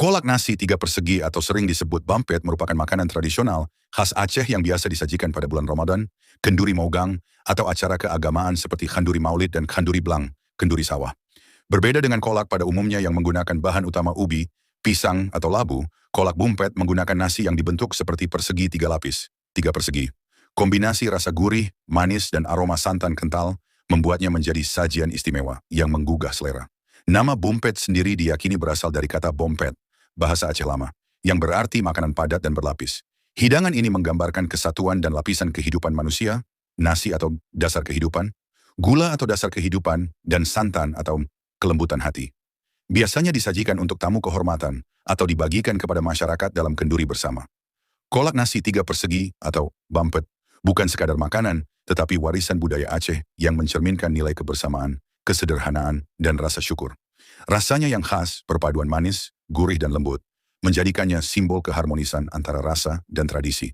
Kolak nasi 3 persegi atau sering disebut bampet merupakan makanan tradisional khas Aceh yang biasa disajikan pada bulan Ramadan, kenduri maugang, atau acara keagamaan seperti khanduri maulid dan khanduri blang, kenduri sawah. Berbeda dengan kolak pada umumnya yang menggunakan bahan utama ubi, pisang, atau labu, kolak bumpet menggunakan nasi yang dibentuk seperti persegi 3 lapis, 3 persegi. Kombinasi rasa gurih, manis, dan aroma santan kental membuatnya menjadi sajian istimewa yang menggugah selera. Nama bumpet sendiri diyakini berasal dari kata bompet, bahasa Aceh lama, yang berarti makanan padat dan berlapis. Hidangan ini menggambarkan kesatuan dan lapisan kehidupan manusia, nasi atau dasar kehidupan, gula atau dasar kehidupan, dan santan atau kelembutan hati. Biasanya disajikan untuk tamu kehormatan atau dibagikan kepada masyarakat dalam kenduri bersama. Kolak nasi 3 persegi atau bampet bukan sekadar makanan, tetapi warisan budaya Aceh yang mencerminkan nilai kebersamaan, kesederhanaan, dan rasa syukur. Rasanya yang khas, perpaduan manis, gurih dan lembut, menjadikannya simbol keharmonisan antara rasa dan tradisi.